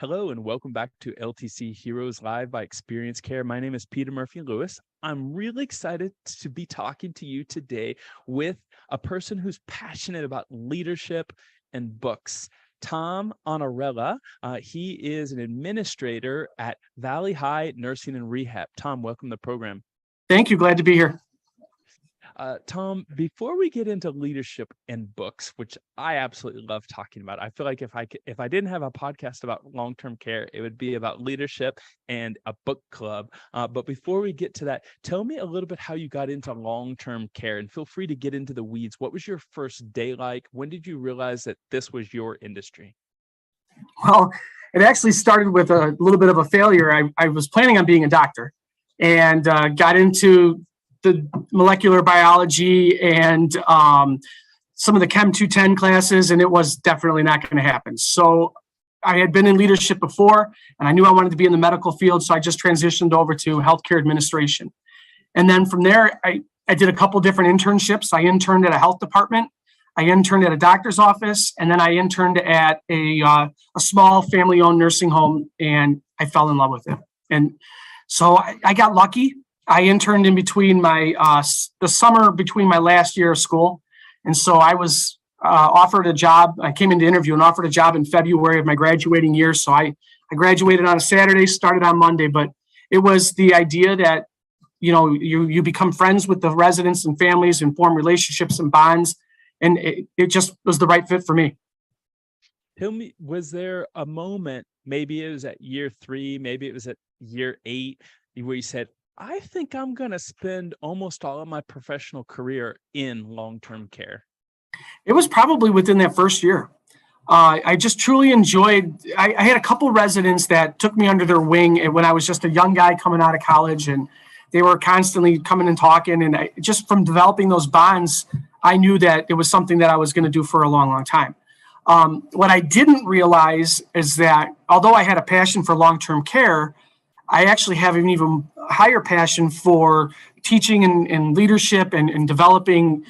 Hello and welcome back to LTC Heroes Live by Experience Care. My name is Peter Murphy Lewis. I'm really excited to be talking to you today with a person who's passionate about leadership and books. Tom Annarella. He is an administrator at Valley High Nursing and Rehab. Tom, welcome to the program. Thank you. Glad to be here. Tom, before we get into leadership and books, which I absolutely love talking about, I feel like if I didn't have a podcast about long-term care, it would be about leadership and a book club. But before we get to that, tell me a little bit how you got into long-term care, and feel free to get into the weeds. What was your first day like? When did you realize that this was your industry? Well, it actually started with a little bit of a failure. I was planning on being a doctor and got into the molecular biology and some of the Chem 210 classes, and it was definitely not going to happen. So I had been in leadership before, and I knew I wanted to be in the medical field, so I just transitioned over to healthcare administration. And then from there, I did a couple different internships. I interned at a health department, I interned at a doctor's office, and then I interned at a small family-owned nursing home, and I fell in love with it. And so I got lucky. I interned in between the summer between my last year of school. And so I was offered a job. I came into interview and offered a job in February of my graduating year. So I graduated on a Saturday, started on Monday, but it was the idea that, you become friends with the residents and families and form relationships and bonds. And it just was the right fit for me. Tell me, was there a moment, maybe it was at year 3, maybe it was at year 8, where you said, I think I'm going to spend almost all of my professional career in long-term care? It was probably within that first year. I just truly enjoyed, I had a couple residents that took me under their wing when I was just a young guy coming out of college, and they were constantly coming and talking. And just from developing those bonds, I knew that it was something that I was going to do for a long, long time. What I didn't realize is that although I had a passion for long-term care, I actually have an even higher passion for teaching and leadership and developing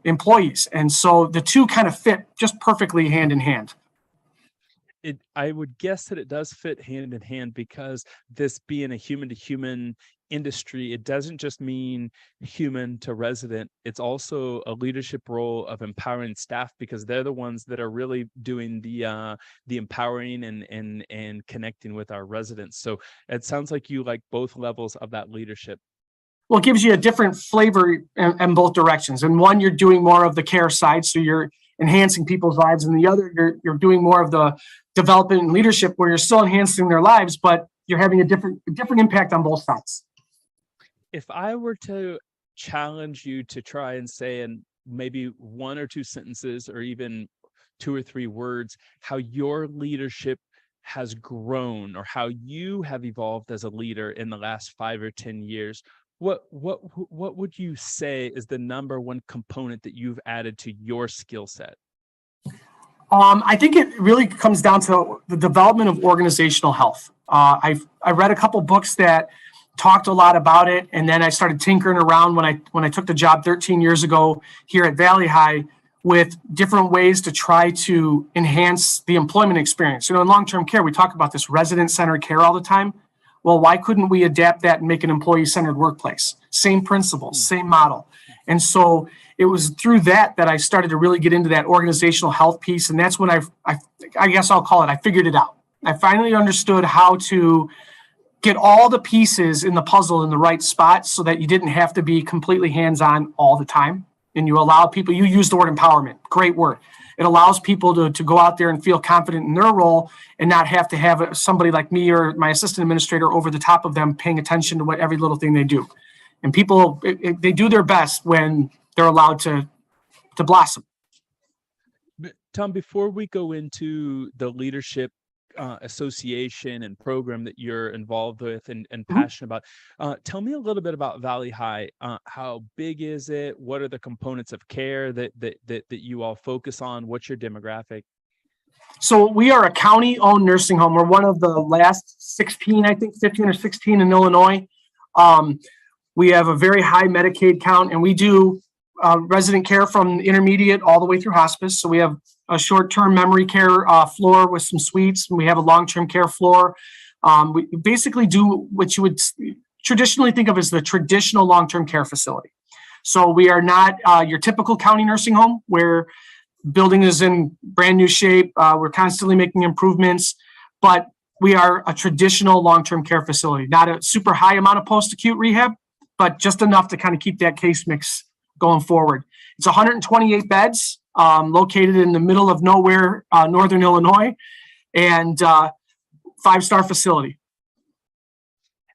employees. And so the two kind of fit just perfectly hand in hand. I would guess that it does fit hand in hand, because this being a human-to-human industry, it doesn't just mean human to resident. It's also a leadership role of empowering staff, because they're the ones that are really doing the empowering and connecting with our residents. So it sounds like you like both levels of that leadership. Well, it gives you a different flavor in both directions. And one, you're doing more of the care side, so you're enhancing people's lives, and the other, you're doing more of the development and leadership, where you're still enhancing their lives, but you're having a different impact on both sides. If I were to challenge you to try and say in maybe 1 or 2 sentences, or even 2 or 3 words, how your leadership has grown, or how you have evolved as a leader in the last 5 or 10 years, what would you say is the number one component that you've added to your skill set? I think it really comes down to the development of organizational health. I read a couple books that talked a lot about it, and then I started tinkering around when I took the job 13 years ago here at Valley High with different ways to try to enhance the employment experience. In long-term care, we talk about this resident-centered care all the time. Well, why couldn't we adapt that and make an employee-centered workplace? Same principles, same model. And so it was through that I started to really get into that organizational health piece. And that's when I guess I'll call it, I figured it out. I finally understood how to get all the pieces in the puzzle in the right spot, so that you didn't have to be completely hands-on all the time. And you allow people, you use the word empowerment, great word. It allows people to go out there and feel confident in their role, and not have to have somebody like me or my assistant administrator over the top of them paying attention to what every little thing they do. And people, they do their best when they're allowed to blossom. Tom, before we go into the leadership association and program that you're involved with and passionate about, tell me a little bit about Valley High. How big is it? What are the components of care that you all focus on? What's your demographic? So we are a county-owned nursing home. We're one of the last 16, I think 15 or 16 in Illinois. We have a very high Medicaid count, and we do resident care from intermediate all the way through hospice. So we have a short-term memory care floor with some suites, and we have a long-term care floor. We basically do what you would traditionally think of as the traditional long-term care facility. So we are not your typical county nursing home where building is in brand new shape. We're constantly making improvements, but we are a traditional long-term care facility, not a super high amount of post-acute rehab, but just enough to kind of keep that case mix going forward. It's 128 beds, located in the middle of nowhere, Northern Illinois, and 5-star facility.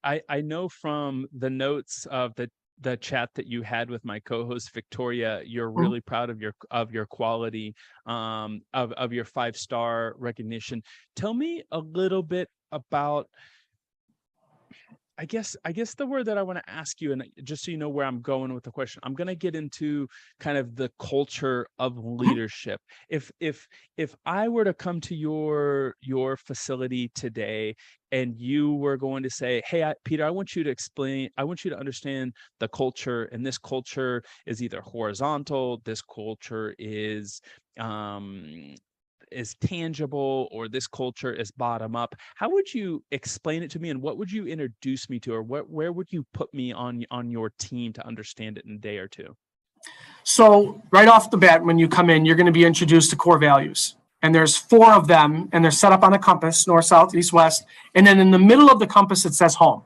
I know from the notes of the chat that you had with my co-host Victoria, you're really proud of your quality, of your 5-star recognition. Tell me a little bit about, I guess the word that I want to ask you, and just so you know where I'm going with the question, I'm going to get into kind of the culture of leadership. If I were to come to your facility today and you were going to say, hey, Peter, I want you to understand the culture, and this culture is either horizontal, this culture is tangible, or this culture is bottom up. How would you explain it to me, and what would you introduce me to, or where would you put me on your team to understand it in a day or two? So right off the bat, when you come in, you're going to be introduced to core values. And there's 4 of them, and they're set up on the compass, north, south, east, west. And then in the middle of the compass, it says home.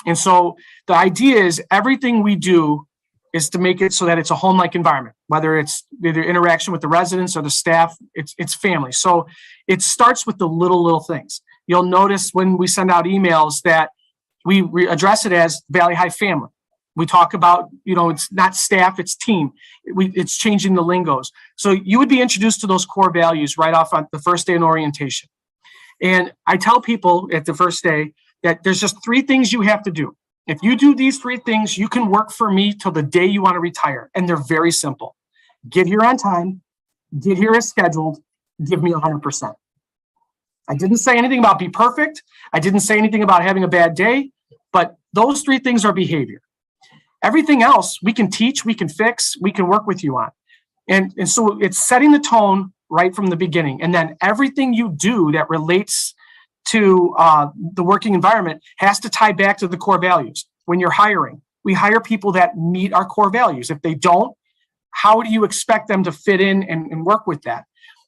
And so the idea is everything we do is to make it so that it's a home-like environment, whether it's either interaction with the residents or the staff, it's family. So it starts with the little things. You'll notice when we send out emails that we address it as Valley High family. We talk about, it's not staff, it's team. It's changing the lingos. So you would be introduced to those core values right off on the first day in orientation. And I tell people at the first day that there's just 3 things you have to do. If you do these 3 things, you can work for me till the day you want to retire. And they're very simple. Get here on time, get here as scheduled, give me 100%. I didn't say anything about be perfect. I didn't say anything about having a bad day, but those 3 things are behavior. Everything else we can teach, we can fix, we can work with you on. And so it's setting the tone right from the beginning. And then everything you do that relates to the working environment has to tie back to the core values. When you're hiring, we hire people that meet our core values. If they don't, how do you expect them to fit in and work with that?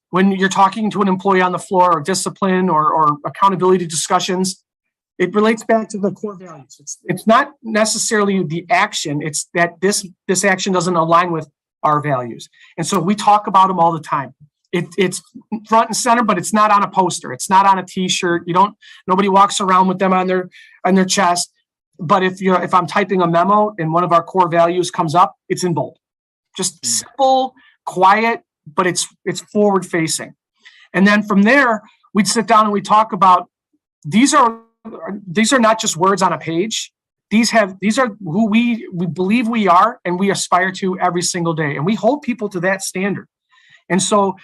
When you're talking to an employee on the floor, or discipline or accountability discussions, it relates back to the core values. It's not necessarily the action. It's that this action doesn't align with our values. And so we talk about them all the time. It's front and center, but it's not on a poster. It's not on a T-shirt. Nobody walks around with them on their chest. But if I'm typing a memo and one of our core values comes up, it's in bold. Just simple, quiet, but it's forward facing. And then from there, we'd sit down and we talk about these are not just words on a page. These are who we believe we are, and we aspire to every single day. And we hold people to that standard. And so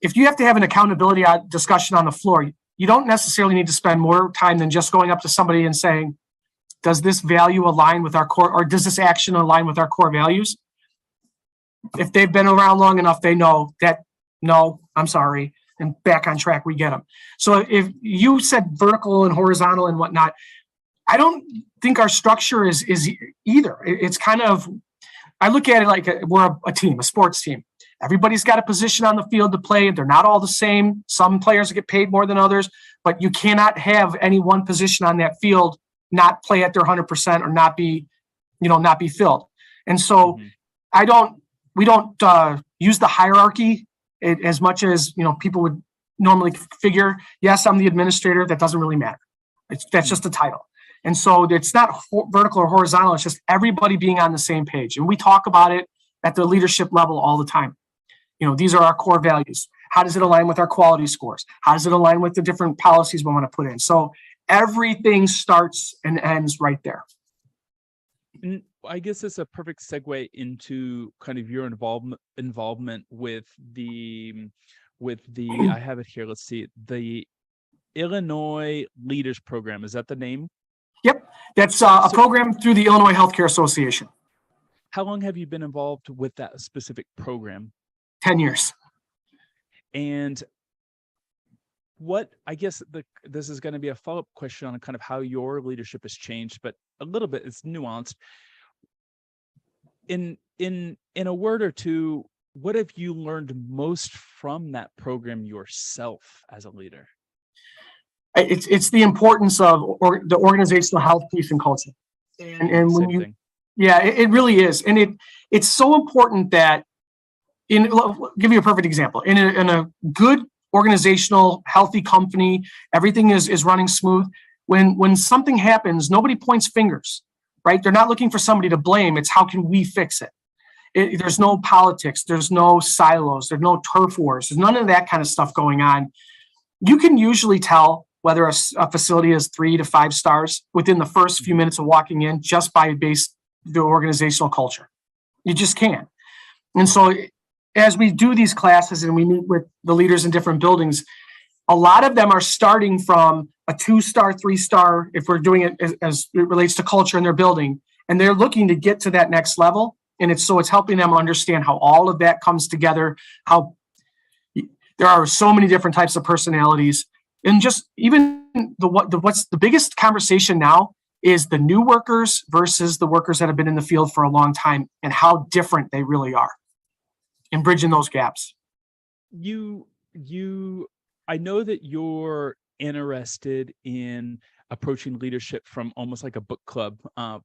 if you have to have an accountability discussion on the floor, you don't necessarily need to spend more time than just going up to somebody and saying, does this value align with our core, or does this action align with our core values? If they've been around long enough, they know that, no, I'm sorry, and back on track, we get them. So if you said vertical and horizontal and whatnot, I don't think our structure is either. It's kind of, I look at it like we're a team, a sports team. Everybody's got a position on the field to play. They're not all the same. Some players get paid more than others, but you cannot have any one position on that field not play at their 100% or not be filled. And so we don't use the hierarchy as much as, people would normally figure. Yes, I'm the administrator. That doesn't really matter. That's just a title. And so it's not vertical or horizontal. It's just everybody being on the same page. And we talk about it at the leadership level all the time. These are our core values. How does it align with our quality scores? How does it align with the different policies we want to put in? So everything starts and ends right there. And I guess it's a perfect segue into kind of your involvement with the I have it here. Let's see, the Illinois Leaders Program. Is that the name? Yep, that's a program through the Illinois Healthcare Association. How long have you been involved with that specific program? 10 years. And what, I guess this is going to be a follow-up question on kind of how your leadership has changed, but a little bit, it's nuanced. In a word or two, what have you learned most from that program yourself as a leader? It's the importance of the organizational health piece and culture. And when Same thing. yeah, it really is. And it's so important that I'll give you a perfect example. In a good organizational, healthy company, everything is running smooth. When something happens, nobody points fingers, right? They're not looking for somebody to blame. It's how can we fix it? There's no politics. There's no silos. There's no turf wars. There's none of that kind of stuff going on. You can usually tell whether a facility is 3 to 5 stars within the first few minutes of walking in, just by the organizational culture. You just can. And so as we do these classes and we meet with the leaders in different buildings, a lot of them are starting from a 2-star, 3-star, if we're doing it as it relates to culture in their building, and they're looking to get to that next level. And it's helping them understand how all of that comes together, how there are so many different types of personalities. And just even what's the biggest conversation now is the new workers versus the workers that have been in the field for a long time, and how different they really are, and bridging those gaps. I know that you're interested in approaching leadership from almost like a book club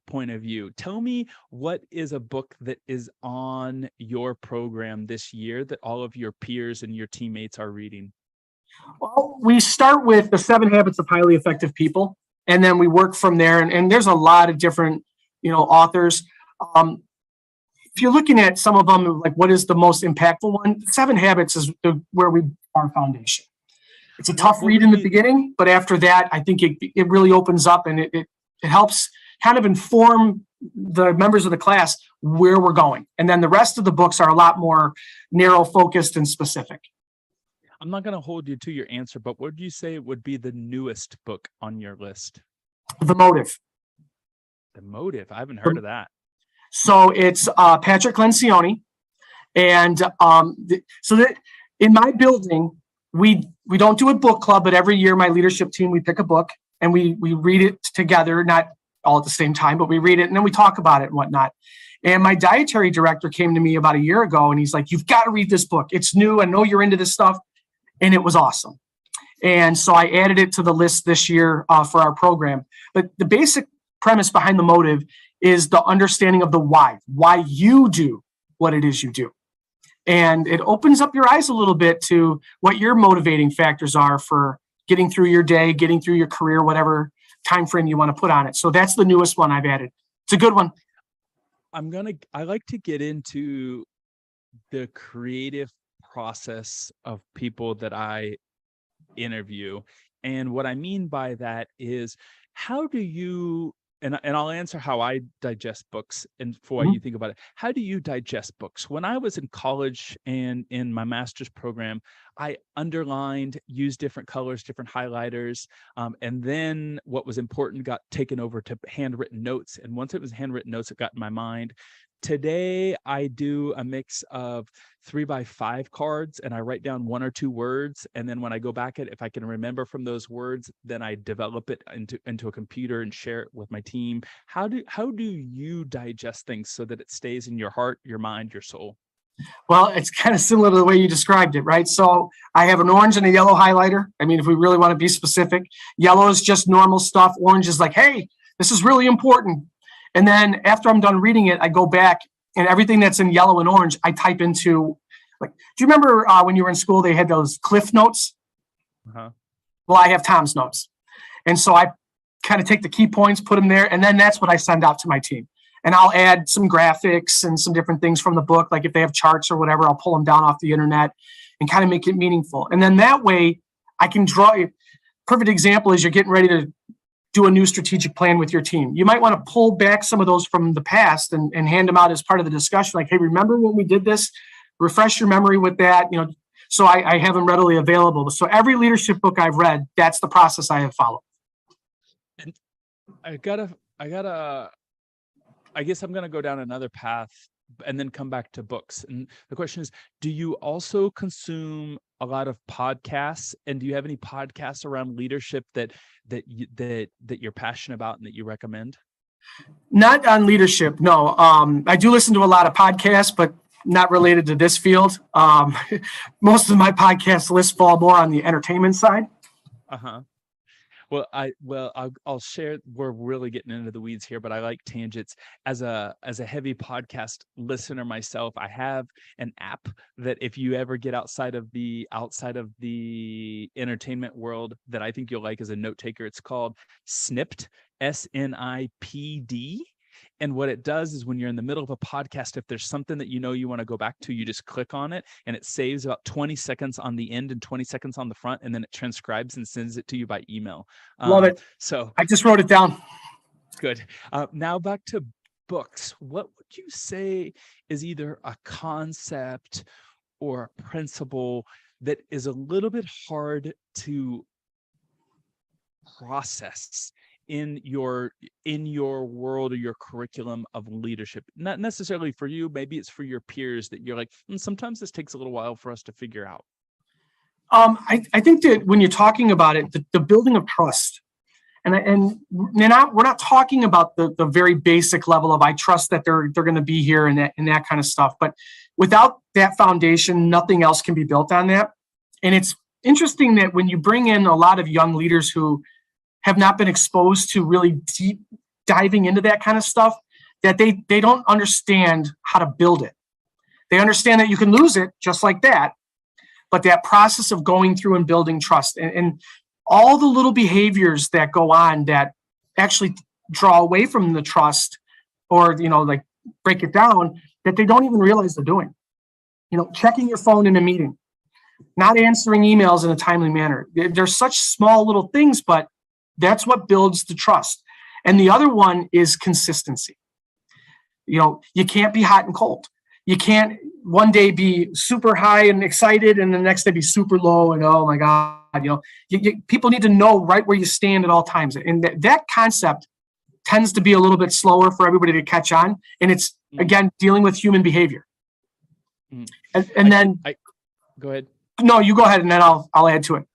point of view. Tell me, what is a book that is on your program this year that all of your peers and your teammates are reading? Well, we start with the 7 Habits of Highly Effective People, and then we work from there. And there's a lot of different, authors. If you're looking at some of them, like what is the most impactful one, 7 Habits is where we our foundation. It's a tough read in the beginning, but after that, I think it really opens up, and it helps kind of inform the members of the class where we're going. And then the rest of the books are a lot more narrow focused and specific. I'm not going to hold you to your answer, but what would you say would be the newest book on your list? The Motive. The Motive. I haven't heard of that. So it's Patrick Lencioni. And so that in my building, we don't do a book club, but every year my leadership team, we pick a book and we read it together, not all at the same time, but we read it and then we talk about it and whatnot. And my dietary director came to me about a year ago and he's like, you've got to read this book. It's new. I know you're into this stuff. And it was awesome. And so I added it to the list this year for our program. But the basic premise behind The Motive is the understanding of the why you do what it is you do. And it opens up your eyes a little bit to what your motivating factors are for getting through your day, getting through your career, whatever time frame you want to put on it. So that's the newest one I've added. It's a good one. I like to get into the creative process of people that I interview. And what I mean by that is, how do you, and I'll answer how I digest books and for what you think about it. How do you digest books? When I was in college and in my master's program, I underlined, used different colors, different highlighters. And then what was important got taken over to handwritten notes. And once it was handwritten notes, it got in my mind. Today, I do a mix of 3x5 cards and I write down 1 or 2 words. And then when I go back if I can remember from those words, then I develop it into a computer and share it with my team. How do you digest things so that it stays in your heart, your mind, your soul? Well, it's kind of similar to the way you described it, right? So I have an orange and a yellow highlighter. I mean, if we really want to be specific, yellow is just normal stuff. Orange is like, hey, this is really important. And then after I'm done reading it, I go back and everything that's in yellow and orange, I type into, like, do you remember when you were in school, they had those Cliff Notes? Uh-huh. Well, I have Tom's Notes. And so I kind of take the key points, put them there, and then that's what I send out to my team. And I'll add some graphics and some different things from the book. Like if they have charts or whatever, I'll pull them down off the internet and kind of make it meaningful. And then that way I can draw. Perfect example is you're getting ready to do a new strategic plan with your team. You might want to pull back some of those from the past and hand them out as part of the discussion. Like, hey, remember when we did this? Refresh your memory with that. So I have them readily available. So every leadership book I've read, that's the process I have followed. And I got a I guess I'm going to go down another path and then come back to books. And the question is, do you also consume a lot of podcasts? And do you have any podcasts around leadership that you're passionate about and that you recommend? Not on leadership, no. I do listen to a lot of podcasts, but not related to this field. Most of my podcast lists fall more on the entertainment side. Uh-huh. I'll share. We're really getting into the weeds here, but I like tangents. As a heavy podcast listener myself, I have an app that if you ever get outside of the entertainment world, that I think you'll like as a note taker. It's called Snipped, SNIPD. And what it does is when you're in the middle of a podcast, if there's something that you want to go back to, you just click on it and it saves about 20 seconds on the end and 20 seconds on the front, and then it transcribes and sends it to you by email. Love it. So I just wrote it down. Good. Now back to books. What would you say is either a concept or a principle that is a little bit hard to process in your world or your curriculum of leadership? Not necessarily for you, maybe it's for your peers that you're like, sometimes this takes a little while for us to figure out. I think that when you're talking about it, the building of trust, and we're not talking about the very basic level of I trust that they're going to be here and that kind of stuff. But without that foundation, nothing else can be built on that. And it's interesting that when you bring in a lot of young leaders who have not been exposed to really deep diving into that kind of stuff, that they don't understand how to build it. They understand that you can lose it just like that, but that process of going through and building trust and all the little behaviors that go on that actually draw away from the trust, or like break it down, that they don't even realize they're doing. Checking your phone in a meeting, not answering emails in a timely manner. They're such small little things, but that's what builds the trust. And the other one is consistency. You can't be hot and cold. You can't one day be super high and excited and the next day be super low and, oh my God, people need to know right where you stand at all times. And that concept tends to be a little bit slower for everybody to catch on. And it's, again, dealing with human behavior. And then go ahead. No, you go ahead and then I'll add to it.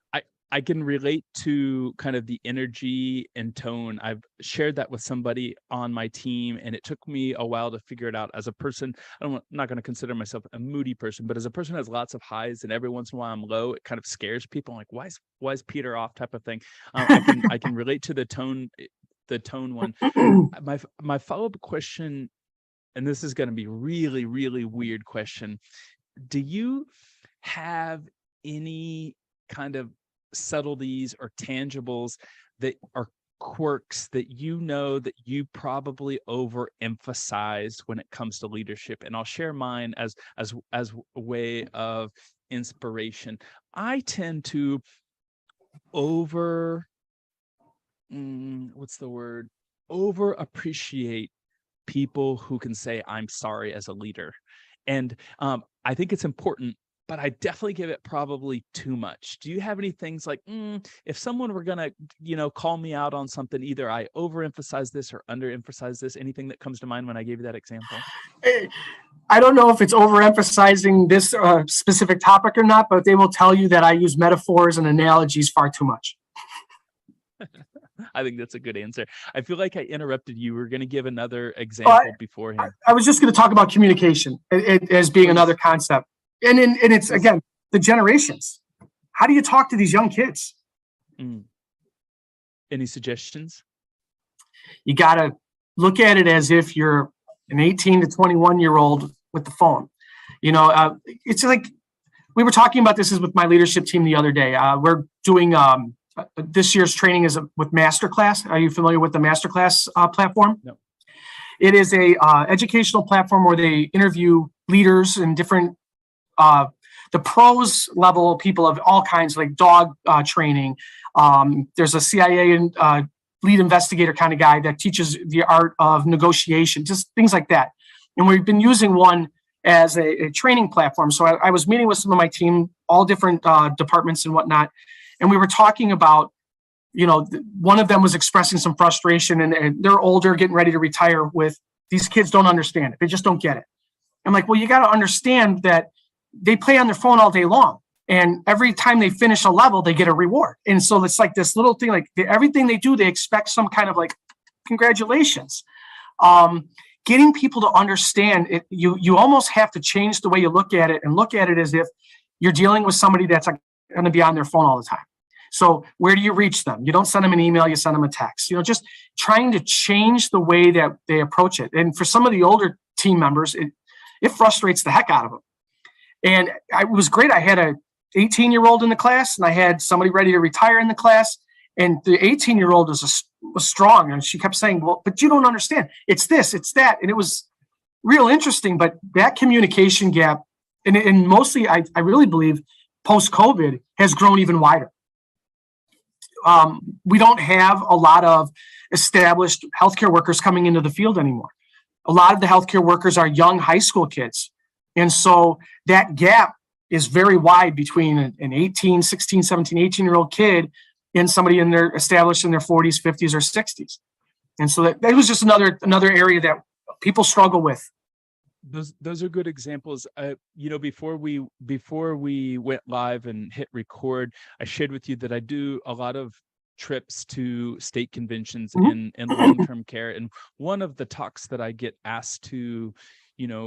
I can relate to kind of the energy and tone. I've shared that with somebody on my team, and it took me a while to figure it out. As a person, I'm not going to consider myself a moody person, but as a person who has lots of highs and every once in a while I'm low, it kind of scares people. I'm like, why is Peter off type of thing? I can relate to the tone one. My follow-up question, and this is going to be really, really weird question. Do you have any kind of subtleties or tangibles that are quirks that that you probably overemphasize when it comes to leadership? And I'll share mine as a way of inspiration. I tend to over appreciate people who can say I'm sorry as a leader. And I think it's important, but I definitely give it probably too much. Do you have any things like, if someone were going to, call me out on something, either I overemphasize this or underemphasize this? Anything that comes to mind when I gave you that example? I don't know if it's overemphasizing this specific topic or not, but they will tell you that I use metaphors and analogies far too much. I think that's a good answer. I feel like I interrupted you. We're going to give another example beforehand. I was just going to talk about communication as being another concept. And it's, again, the generations. How do you talk to these young kids? Any suggestions? You got to look at it as if you're an 18 to 21-year-old with the phone. It's like we were talking about this with my leadership team the other day. We're doing this year's training is with Masterclass. Are you familiar with the Masterclass platform? No. It is a educational platform where they interview leaders and different the pros level people of all kinds, like dog training. There's a CIA and lead investigator kind of guy that teaches the art of negotiation, just things like that. And we've been using one as a training platform. So I was meeting with some of my team, all different departments and whatnot. And we were talking about, one of them was expressing some frustration, and they're older, getting ready to retire, with These kids don't understand it. They just don't get it. I'm like, well, you got to understand that they play on their phone all day long. And every time they finish a level, they get a reward. And so it's like this little thing, like everything they do, they expect some kind of like, congratulations. Getting people to understand it, you almost have to change the way you look at it and look at it as if you're dealing with somebody that's going to be on their phone all the time. So where do you reach them? You don't send them an email, you send them a text. Just trying to change the way that they approach it. And for some of the older team members, it frustrates the heck out of them. And it was great. I had a 18-year-old in the class, and I had somebody ready to retire in the class. And the 18-year-old was strong, and she kept saying, well, but you don't understand. It's this, it's that. And it was real interesting, but that communication gap, and mostly I really believe post-COVID has grown even wider. We don't have a lot of established healthcare workers coming into the field anymore. A lot of the healthcare workers are young high school kids. And so that gap is very wide between an 18, 16, 17, 18-year-old kid and somebody established in their 40s, 50s, or 60s. And so that was just another area that people struggle with. Those are good examples. Before we went live and hit record, I shared with you that I do a lot of trips to state conventions in long-term care. And one of the talks that I get asked to,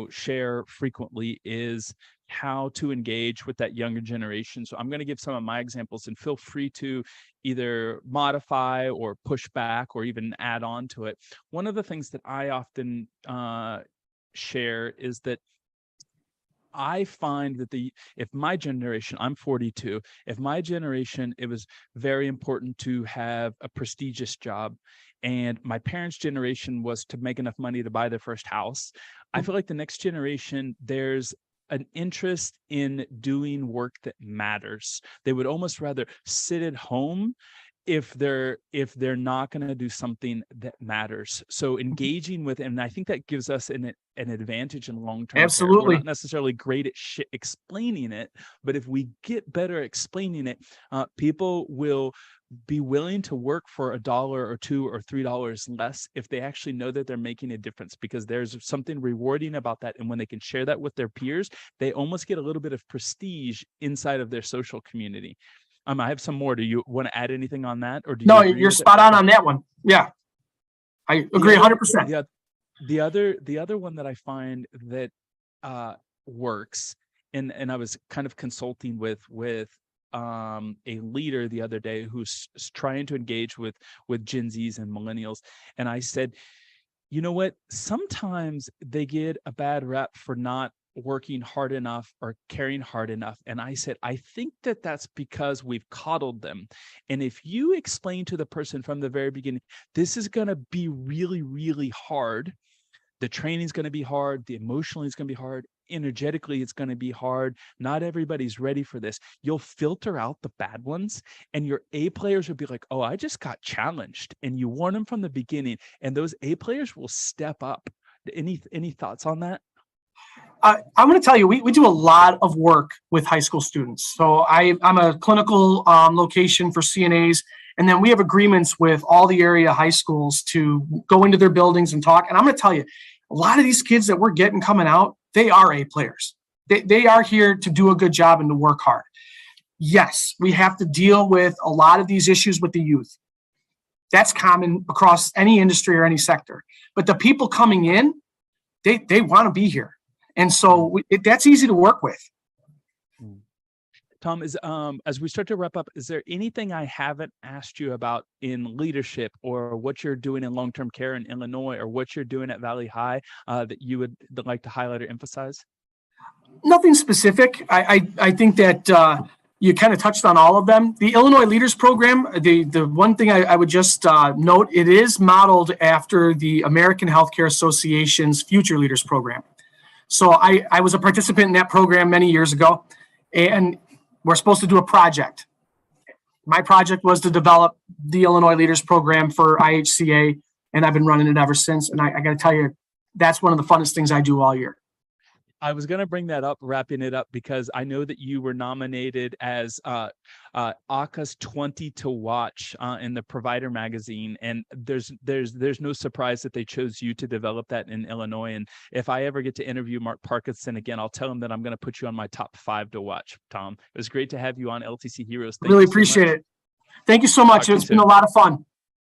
share frequently is how to engage with that younger generation. So I'm going to give some of my examples, and feel free to either modify or push back or even add on to it. One of the things that I often share is that I find that if my generation, I'm 42, if my generation, it was very important to have a prestigious job, and my parents' generation was to make enough money to buy their first house. I feel like the next generation, there's an interest in doing work that matters. They would almost rather sit at home if they're not going to do something that matters. So engaging with, and I think that gives us an advantage in long-term Absolutely care. We're not necessarily great at explaining it, but if we get better at explaining it, people will be willing to work for $1 or $2 or $3 less if they actually know that they're making a difference, because there's something rewarding about that. And when they can share that with their peers, they almost get a little bit of prestige inside of their social community. I have some more. Do you want to add anything on that? Or No, you're spot on that one. Yeah, I agree 100%. The other one that I find that works, and I was kind of consulting with a leader the other day who's trying to engage with Gen Zs and millennials, and I said, you know what? Sometimes they get a bad rep for not working hard enough or caring hard enough. And I said, I think that's because we've coddled them. And if you explain to the person from the very beginning, this is going to be really, really hard. The training is going to be hard. The emotionally is going to be hard. Energetically, it's going to be hard. Not everybody's ready for this. You'll filter out the bad ones, and your A players will be like, oh, I just got challenged. And you warn them from the beginning, and those A players will step up. Any thoughts on that? I'm going to tell you, we do a lot of work with high school students. So I'm a clinical location for CNAs, and then we have agreements with all the area high schools to go into their buildings and talk. And I'm going to tell you, a lot of these kids that we're getting coming out, they are A players. They are here to do a good job and to work hard. Yes, we have to deal with a lot of these issues with the youth. That's common across any industry or any sector. But the people coming in, they want to be here. And so that's easy to work with. Tom, as we start to wrap up, is there anything I haven't asked you about in leadership, or what you're doing in long-term care in Illinois, or what you're doing at Valley High that you would like to highlight or emphasize? Nothing specific. I think that you kind of touched on all of them. The Illinois Leaders Program, the one thing I would just note, it is modeled after the American Healthcare Association's Future Leaders Program. So I was a participant in that program many years ago, and we're supposed to do a project. My project was to develop the Illinois Leaders Program for IHCA, and I've been running it ever since. And I got to tell you, that's one of the funnest things I do all year. I was going to bring that up, wrapping it up, because I know that you were nominated as ACA's 20 to watch in the Provider magazine, and there's no surprise that they chose you to develop that in Illinois. And if I ever get to interview Mark Parkinson again, I'll tell him that I'm going to put you on my top 5 to watch. Tom, it was great to have you on LTC Heroes. Thank Really you so appreciate much. it. Thank you so Talk much. to you It's been soon. a lot of fun.